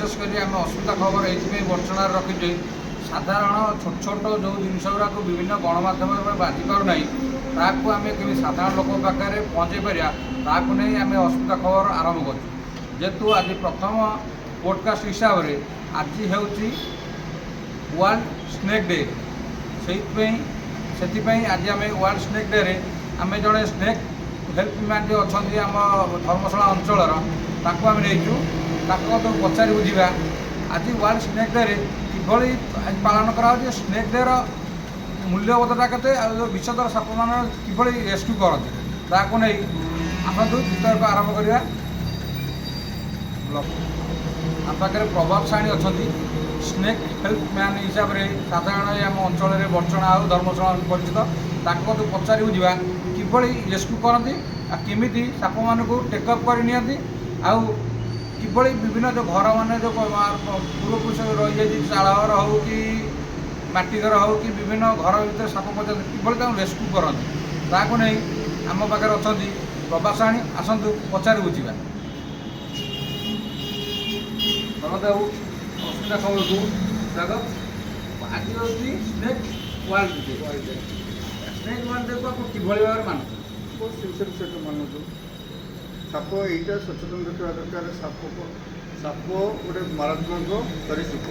विशेषकर आम असुविधा खबर ये बर्चणार रखीजे साधारण छोट छोट जो जिनस गुराक विभिन्न गणमाध्यम बाधि पारना ताकू आम केमी साधारण लोक पाखे पहुँचे पार नहीं आम असुविधा खबर आरंभ कर जेहेतु आज प्रथम पॉडकास्ट हिसाब से आज हूँ वर्ल्ड स्नेक डे से आज आम वर्ल्ड स्नेक डे रे आम जड़े स्नेक हेल्पमैन जो अच्छा आम धर्मशाला अंचल ताकू आम नहींचु तो पचारि बुझा आज वर्ल्ड स्नेक डे किभली पालन करा स्नेक डे मूल्यबोधता के विषधर साप मान किभली रेस्क्यू करते ताकू नहीं आसतु वितर्क आरंभ करवा आम पाखे प्रभावशाणी अच्छा स्नेक हेल्पमैन हिसाब से साधारण आम अंचल बर्चना आउ धर्मशाला परिचित ताको तो पचारि बुझा किभली रेस्क्यू करती केमी साप मान टेकअप कर आउ किभली विभिन्न जो घर मान जो पूर्वपुरुष रही जाए चाल हो कि माटी घर हो कि विभिन्न घर भर साप पचार किभली रेस्क्यू करती ताकू नहीं आम पाखे अच्छा प्रभावशाणी आसतु पचारि बुझा बाबू असुविधा खबर को स्वागत आज हूँ snake world day snake world day को आप किभली भाव मान बहुत सिंसियर सहित मानुଛୁ साप यहीटा सचेतन रखा दरकार साप गोटे मारात्मक सरीसृप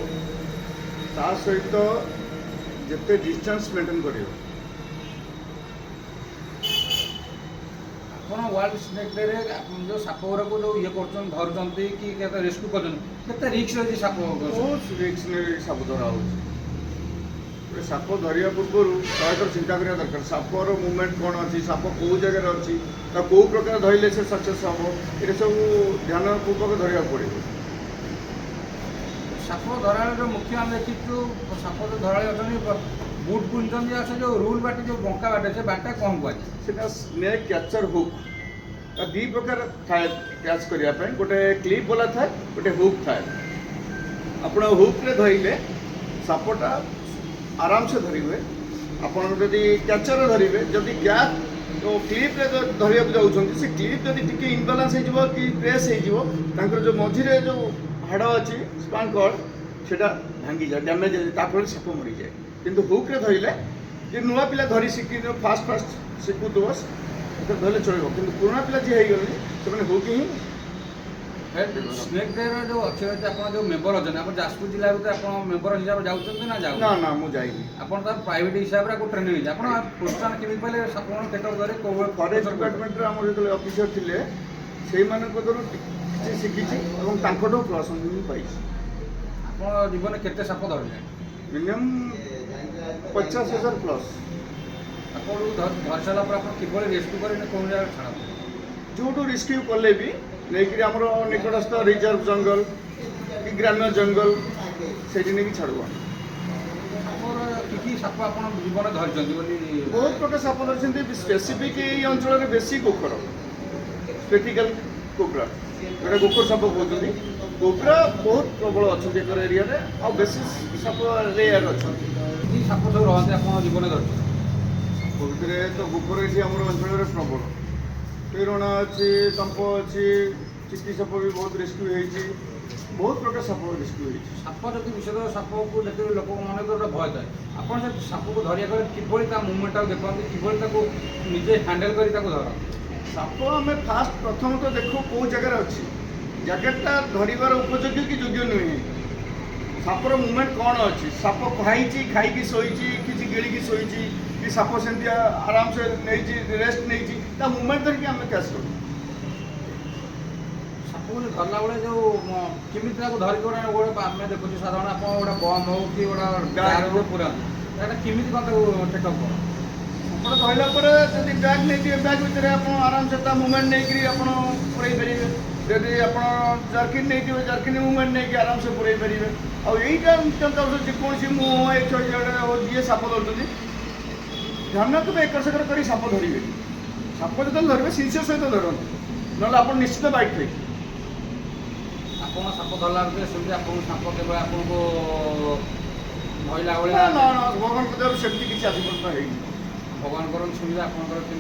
ता सहित जिते डिस्टेंस मेंटेन कर वर्ल्ड स्नेक डे जो साप गुरा को जो ये धरुंच कि रेस्क्यू कर रिक्स रही साप बहुत रिक्स साप धरा हो साप धरिया पूर्व शहे चिंता करा दरकार सापर मुवमेंट कौन अच्छी साप कौ जगह अच्छी कौ प्रकार धरले से सक्सेस हम ये सब ध्यानपूर्वक धरवा पड़े साप धरा मुख्य आम देखीचु साप जो धरा बुट बुनचंदी से जो रूल बाटे जो बंका बाटे से बाटा कौन कहना स्नेक कैचर हुक दी प्रकार थाए कैच करने गोटे क्लिप वाला थाए गोटे हुक थाए आप हुक्रे धरले सापटा आराम से धरी हुए आपड़ जदि कैचर धरवे जदि क्या तो क्लिप्रे धरवा जाऊँ से क्लिप जदि टी इनबालांस हो कि प्रेस हो जो मझे जो हाड़ अच्छी स्पान कॉर्ड से भांगी जाए डैमेज फल साप मरी जाए किंतु हुक्रे धरले जे नुआ पिला धरी शिखी फास्ट शिखुव धरले चलो कि पुराना पिला जी होगले से हुक ही स्नेक डे जो अच्छे आप जो मेम्बर अच्छे आप जाजपुर जिले में आप मेम्बर हिसाब से जाऊँ ना ना मुझे आप प्राइवेट हिसाब से ट्रेनिंग आप प्रोत्साहन केमी पाइले साप टेकअप करे फरेस्ट डिपार्टमेंट जो अफिसर थे से किसी शिखी प्रशंसा पाई आप जीवन केते साप धरले मिनिमम 50,000 प्लस आपको धरी सारा आप किभली रेस्क्यू करें कौन जगह छाड़ जो रेस्क्यू कले भी नहीं आमर निकटस्थ रिजर्व जंगल कि ग्राम्य जंगल से छाड़वा कि साप आप जीवन धरी बहुत प्रकार साप धरती स्पेसिफिक ये अंचल बेसी कुकुर स्पेटिकल कुकुरा जोटा कुकुर साप कहते कुकुरा बहुत प्रबल अच्छा एरिया आ बेसी साप रेयर अच्छा साप सब रहा आप जीवन धरती तो कुकुर ये आम अंचल प्रबल पेरणा अच्छी तंप अच्छी चिकी साप भी बहुत रेस्क्यू होती बहुत प्रकार साप रेस्क्यू होती साप जब विषद साप को देख लोक मन गोटे भय थाए आप साप को धरिया किभली मुवमेंट देखते किभली निजे हैंडल कर धर साप आम फास्ट प्रथम तो देखो कौ जगार अच्छी जगटा धरबार उपयोगी कि योग्य नुहे सापर मुवमेंट कौन अच्छी साप खाई शोची कि गिड़ी शोची कि साप से आराम से नहीं रेस्ट नहीं मुवमेंट धरिकी आम कैच करूँ साप को धरला बेले जो केमी धरिक गोटे आम देखुँ साधारण आप गोटे बम हो कि गोटे पूरा केमी कौन टेकअप कर आप धरला जब बैग नहीं बैग भितर आप आराम से मुवमेंट नहीं पुरई पारे जदि आप जर्किन नहीं जर्किन मुवमेंट नहीं आराम से पुरई पारे आईटा जेकोसी मुझे जी साप धरते ध्यान रखते एकर सेकर कर साप धरवे साप जो धरवे सिंसियर सहित धरते ना आप निश्चित बाइक थे आप साप धरला सेमती आप साप केवल आपको महिला भगवान सेमती किसी आज पर्यटन है भगवान सुविधा आप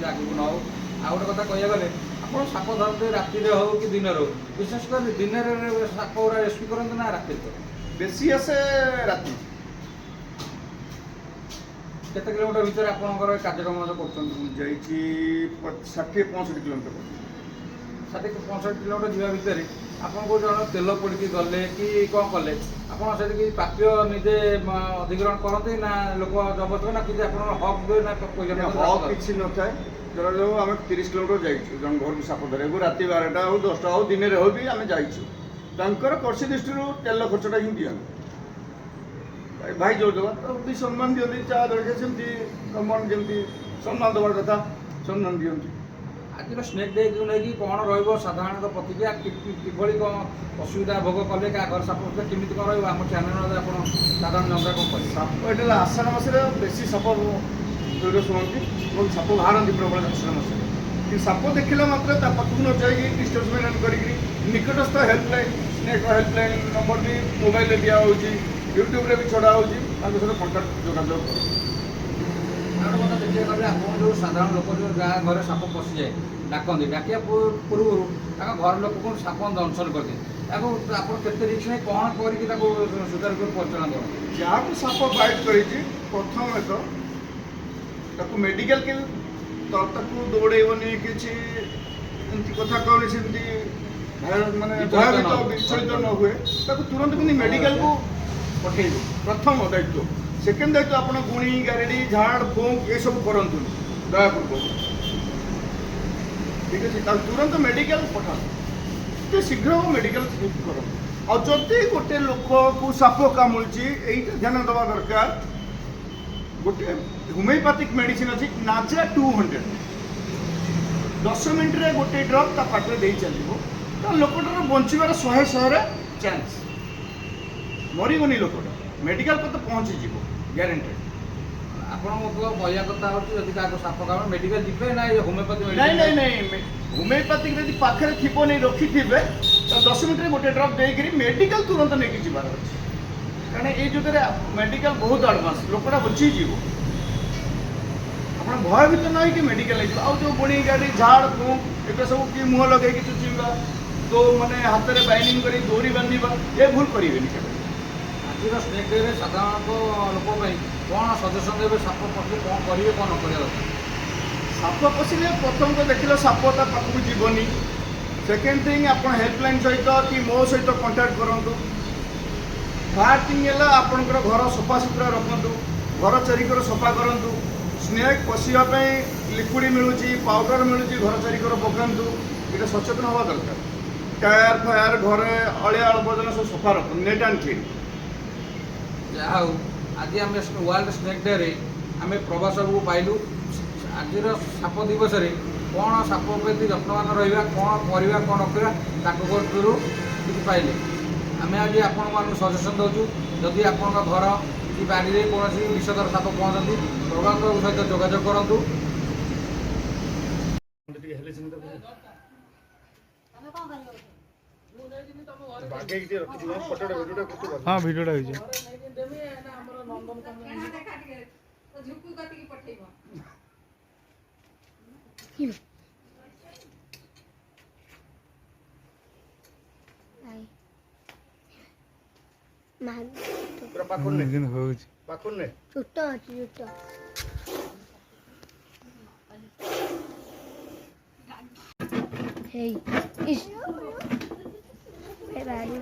आगे न हो आ गोटे कथा कह गले ଆପଣ ସାପ ଧରନ୍ତି ରାତିରେ ହଉ କି ଦିନରେ ହଉ, ବିଶେଷ କରି ଦିନରେ ସାପ ଗୁରା ରେସ୍କ୍ୟୁ କରନ୍ତି ନା ରାତିରେ କରନ୍ତି? ବେଶୀ ଆସେ ରାତି। କେତେ କିଲୋମିଟର ଭିତରେ ଆପଣଙ୍କର ଏ କାର୍ଯ୍ୟକ୍ରମ କରୁଛନ୍ତି? ମୁଁ ଯାଇଛି 60-65 କିଲୋମିଟର। 60-65 କିଲୋମିଟର ଯିବା ଭିତରେ ଆପଣଙ୍କୁ ଜଣେ ତେଲ ପୋଡ଼ିକି ଗଲେ କି କ'ଣ କଲେ, ଆପଣ ସେଠିକି ପ୍ରାପ୍ୟ ନିଜେ ଅଧିଗ୍ରହଣ କରନ୍ତି ନା ଲୋକ ଜବରଦସ୍ତ, ନା କିଛି ଆପଣଙ୍କର ହକ୍ ହୁଏ ନା ପଇସା ହକ୍ କିଛି ନଥାଏ। ଧରାଯାଉ ଆମେ 30 କିଲୋମିଟର ଯାଇଛୁ ଜଣେ ଘରକୁ ସାପ ଧରିବାକୁ, ରାତି 12ଟା ହଉ 10ଟା ହଉ ଦିନରେ ହଉ ବି ଆମେ ଯାଇଛୁ। ତାଙ୍କର କୃଷି ଦୃଷ୍ଟିରୁ ତେଲ ଖର୍ଚ୍ଚଟା ହିଁ ଦିଅନ୍ତି। ଭାଇ ଯୋଉ ଦେବା ତ ବି ସମ୍ମାନ ଦିଅନ୍ତି, ଚା ଜଳଖିଆ ସେମିତି କମନ ଯେମିତି ସମ୍ମାନ ଦେବାର କଥା ସମ୍ମାନ ଦିଅନ୍ତି। ଆଜିର ସ୍ନେକ୍ ଡେକୁ ନେଇକି କ'ଣ ରହିବ ସାଧାରଣତଃ ପ୍ରତିକ୍ରିୟା, କିଭଳି କ'ଣ ଅସୁବିଧା ଭୋଗ କଲେ କାହା ଘର ସାପ କେମିତି କ'ଣ ରହିବ, ଆମ ଚ୍ୟାନେଲରେ ଆପଣ ସାଧାରଣ ଜନତା କ'ଣ କହିବେ? ସାପ ଏଇଟା ହେଲା ଆଷାଢ଼ ମାସରେ ବେଶୀ ସାପ ଦୂର ଶୁଣନ୍ତି ଏବଂ ସାପ ବାହାରନ୍ତି ପ୍ରବଳ ଆଷାଢ଼ ମାସରେ। କିନ୍ତୁ ସାପ ଦେଖିଲା ମାତ୍ରେ ତା ପାଖକୁ ନ ଯାଇକି ଡିଷ୍ଟାନ୍ସ ମେଣ୍ଟେନ୍ କରିକି ନିକଟସ୍ଥ ହେଲ୍ପଲାଇନ୍ ସ୍ନେକ୍ ହେଲ୍ପଲାଇନ୍ ନମ୍ବର ବି ମୋବାଇଲରେ ଦିଆହେଉଛି, ୟୁଟ୍ୟୁବରେ ବି ଛଡ଼ା ହେଉଛି, ତାଙ୍କ ସହିତ କଣ୍ଟାକ୍ଟ ଯୋଗାଯୋଗ କରନ୍ତୁ। ଆଉ ଗୋଟେ କଥା ଦେଖିବାକୁ ଗଲେ ଆପଣ ଯେଉଁ ସାଧାରଣ ଲୋକ ଯେଉଁ ଗାଁ ଘରେ ସାପ ପଶିଯାଏ ଡାକନ୍ତି, ଡାକିବା ପୂର୍ବରୁ ତାଙ୍କ ଘର ଲୋକଙ୍କୁ ସାପ ଦଂଶନ କରିଦିଏ, ତାକୁ ଆପଣ କେତେ ରିକ୍ସ ନେଇ କ'ଣ କରିକି ତାକୁ ସୁଚାରୁ ରୂପେ ପରିଚାଳନା କରନ୍ତି? ଯାହାକୁ ସାପ ବାଇଟ୍ କରିଛି ପ୍ରଥମେ ତ ତାକୁ ମେଡ଼ିକାଲ କି ତାକୁ ଦୌଡ଼େଇବନି, କିଛି ଏମିତି କଥା କହୁନି, ସେମିତି ମାନେ ଭୟଭୀତ ବିଚଳିତ ନ ହୁଏ, ତାକୁ ତୁରନ୍ତ କିନ୍ତୁ ମେଡ଼ିକାଲକୁ ପଠେଇବେ। ପ୍ରଥମ ଦାୟିତ୍ୱ। ସେକେଣ୍ଡ ଦାୟିତ୍ୱ ଆପଣ ଗୁଣି ଗାରେଡ଼ି ଝାଡ଼ ଫୁଙ୍କ୍ ଏସବୁ କରନ୍ତୁନି ଦୟାପୂର୍ବକ, ଠିକ୍ ଅଛି। ତାକୁ ତୁରନ୍ତ ମେଡ଼ିକାଲ ପଠାନ୍ତୁ, ଯେତେ ଶୀଘ୍ର ମେଡ଼ିକାଲ ସିଫ୍ଟ କରନ୍ତୁ। ଆଉ ଯଦି ଗୋଟେ ଲୋକକୁ ସାପ କାମୁଡ଼ିଛି ଏଇଟା ଧ୍ୟାନ ଦେବା ଦରକାର, ଗୋଟେ ହୋମିଓପାଥିକ୍ ମେଡ଼ିସିନ୍ ଅଛି ନାଜା 200, 10 ମିନିଟ୍ରେ ଗୋଟେ ଡ୍ରପ୍ ତା ପାଟିରେ ଦେଇ ଚାଲିବ, ତ ଲୋକଟାର ବଞ୍ଚିବାର 100ରେ ଚାନ୍ସ, ମରିବନି ଲୋକଟା, ମେଡ଼ିକାଲ କଥା ପହଞ୍ଚିଯିବ ଗ୍ୟାରେଣ୍ଟେଡ୍। ଆପଣଙ୍କ କହିବା କଥା ହେଉଛି ଯଦି କାହାକୁ ସାପ କାମୁଡ଼େ ମେଡ଼ିକାଲ ଯିବେ ନା ଏ ହୋମିଓପାଥି ନାଇଁ ହୋମିଓପାଥିକ୍ ଯଦି ପାଖରେ ଥିବ ନେଇ ରଖିଥିବେ ତ 10 ମିନିଟ୍ରେ ଗୋଟେ ଡ୍ରପ୍ ଦେଇକରି ମେଡ଼ିକାଲ ତୁରନ୍ତ ନେଇକି ଯିବାର ଅଛି, କାରଣ ଏଇ ଯୁଗରେ ମେଡ଼ିକାଲ ବହୁତ ଆଡ଼ଭାନ୍ସ, ଲୋକଟା ବଞ୍ଚିଯିବ। ଆପଣ ଭୟଭୀତ ନ ହେଇକି ମେଡ଼ିକାଲ ନେଇଯିବ। ଆଉ ଯେଉଁ ବୁଣି ଗାଡ଼ି ଝାଡ଼ ଫୁଙ୍କ୍ ଏଗୁଡ଼ା ସବୁ କି ମୁହଁ ଲଗେଇକି ଚୁଚିବା, ତ ମାନେ ହାତରେ ବାଇଣ୍ଡିଂ କରି ଦୌଡ଼ି ବାନ୍ଧିବା, ଏ ଭୁଲ କରିବେନି କେବେ। ଆଜିର ସ୍ନେକ୍ ଡେରେ ସାଧାରଣତଃ ଲୋକ ପାଇଁ କ'ଣ ସଜେସନ୍ ଦେବେ, ସାପ ପଶିଲେ କ'ଣ କରିବେ, କ'ଣ ନ କରିବା ଦରକାର? ସାପ ପଶିଲେ ପ୍ରଥମ ତ ଦେଖିଲେ ସାପ ତା ପାଖକୁ ଯିବନି। ସେକେଣ୍ଡ ଥିଙ୍ଗ ଆପଣ ହେଲ୍ପଲାଇନ୍ ସହିତ କି ମୋ ସହିତ କଣ୍ଟାକ୍ଟ କରନ୍ତୁ। ଥାର୍ଡ଼ ଥିଙ୍ଗ ହେଲା ଆପଣଙ୍କର ଘର ସଫାସୁତୁରା ରଖନ୍ତୁ, ଘର ଚାରିକର ସଫା କରନ୍ତୁ। ସ୍ନେକ୍ ପଶିବା ପାଇଁ ଲିକ୍ୱିଡ଼ ମିଳୁଛି, ପାଉଡ଼ର ମିଳୁଛି, ଘର ଚାରିକର ପକାନ୍ତୁ, ଏଇଟା ସଚେତନ ହେବା ଦରକାର। ଟାୟାର ଫାୟାର ଘରେ ଅଳିଆ ଆବର୍ଜନା ସବୁ ସଫା ରଖନ୍ତୁ, ନେଟ୍ ଆଣ୍ଡ କ୍ଲିନ୍। ଯାହା ହଉ ଆଜି ଆମେ ୱାର୍ଲଡ ସ୍ନେକ୍ ଡେରେ ଆମେ ପ୍ରବାସକୁ ପାଇଲୁ। ଆଜିର ସାପ ଦିବସରେ କ'ଣ ସାପ ପ୍ରତି ଯତ୍ନବାନ ରହିବା, କ'ଣ କରିବା, କ'ଣ ନ କରିବା, ତାଙ୍କ ଗୋଷ୍ଠୀରୁ କିଛି ପାଇଲେ। ଆମେ ଆଜି ଆପଣମାନଙ୍କୁ ସଜେସନ୍ ଦେଉଛୁ, ଯଦି ଆପଣଙ୍କ ଘର କି ବାଡ଼ିରେ କୌଣସି ବିଷଧର ସାପ ପହଞ୍ଚନ୍ତି ପ୍ରବାସଙ୍କ ସହିତ ଯୋଗାଯୋଗ କରନ୍ତୁ। ହଁ ଭିଡ଼ିଓଟା ହେଇଛି। ପାଖରେ ଛୋଟ ଅଛି ଛୋଟ ହେଇ ଇସ୍ ଏ ବାଡ଼ି